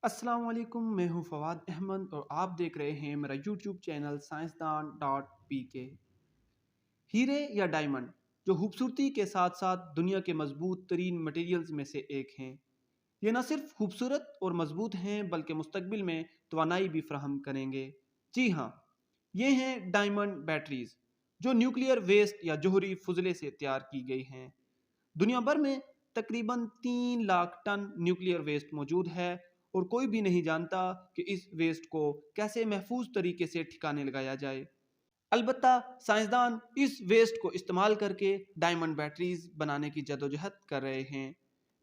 السلام علیکم، میں ہوں فواد احمد اور آپ دیکھ رہے ہیں میرا یوٹیوب چینل سائنسدان.pk۔ ہیرے یا ڈائمنڈ جو خوبصورتی کے ساتھ ساتھ دنیا کے مضبوط ترین مٹیریلز میں سے ایک ہیں۔ یہ نہ صرف خوبصورت اور مضبوط ہیں بلکہ مستقبل میں توانائی بھی فراہم کریں گے۔ جی ہاں، یہ ہیں ڈائمنڈ بیٹریز جو نیوکلیئر ویسٹ یا جوہری فضلے سے تیار کی گئی ہیں۔ دنیا بھر میں تقریباً 3 لاکھ ٹن نیوکلیئر ویسٹ موجود ہے اور کوئی بھی نہیں جانتا کہ اس ویسٹ کو کیسے محفوظ طریقے سے ٹھکانے لگایا جائے۔ البتہ سائنسدان اس ویسٹ کو استعمال کر کے ڈائمنڈ بیٹریز بنانے کی جدوجہد کر رہے ہیں۔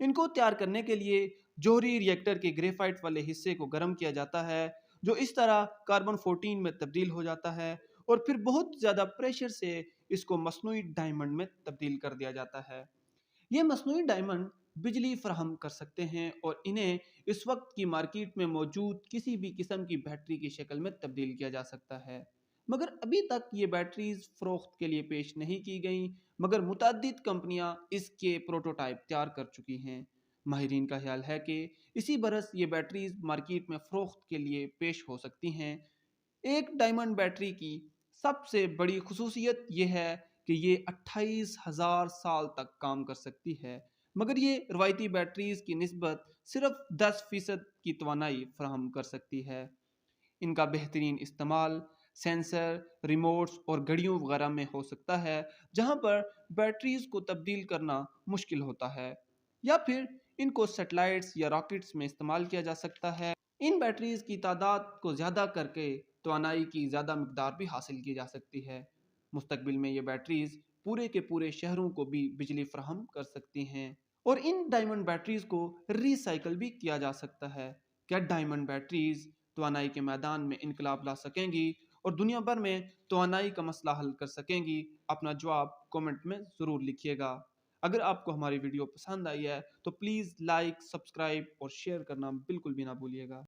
ان کو تیار کرنے کے لیے جوہری ری ایکٹر کے گریفائٹ والے حصے کو گرم کیا جاتا ہے، جو اس طرح کاربن 14 میں تبدیل ہو جاتا ہے اور پھر بہت زیادہ پریشر سے اس کو مصنوعی ڈائمنڈ میں تبدیل کر دیا جاتا ہے۔ یہ مصنوعی ڈائمنڈ بجلی فراہم کر سکتے ہیں اور انہیں اس وقت کی مارکیٹ میں موجود کسی بھی قسم کی بیٹری کی شکل میں تبدیل کیا جا سکتا ہے۔ مگر ابھی تک یہ بیٹریز فروخت کے لیے پیش نہیں کی گئیں، مگر متعدد کمپنیاں اس کے پروٹوٹائپ تیار کر چکی ہیں۔ ماہرین کا خیال ہے کہ اسی برس یہ بیٹریز مارکیٹ میں فروخت کے لیے پیش ہو سکتی ہیں۔ ایک ڈائمنڈ بیٹری کی سب سے بڑی خصوصیت یہ ہے کہ یہ 28,000 سال تک کام کر سکتی ہے، مگر یہ روایتی بیٹریز کی نسبت صرف 10% کی توانائی فراہم کر سکتی ہے۔ ان کا بہترین استعمال سینسر، ریموٹس اور گھڑیوں وغیرہ میں ہو سکتا ہے، جہاں پر بیٹریز کو تبدیل کرنا مشکل ہوتا ہے، یا پھر ان کو سیٹلائٹس یا راکٹس میں استعمال کیا جا سکتا ہے۔ ان بیٹریز کی تعداد کو زیادہ کر کے توانائی کی زیادہ مقدار بھی حاصل کی جا سکتی ہے۔ مستقبل میں یہ بیٹریز پورے کے پورے شہروں کو بھی بجلی فراہم کر سکتی ہیں اور ان ڈائمنڈ بیٹریز کو ری سائیکل بھی کیا جا سکتا ہے۔ کیا ڈائمنڈ بیٹریز توانائی کے میدان میں انقلاب لا سکیں گی اور دنیا بھر میں توانائی کا مسئلہ حل کر سکیں گی؟ اپنا جواب کومنٹ میں ضرور لکھیے گا۔ اگر آپ کو ہماری ویڈیو پسند آئی ہے تو پلیز لائک، سبسکرائب اور شیئر کرنا بالکل بھی نہ بھولیے گا۔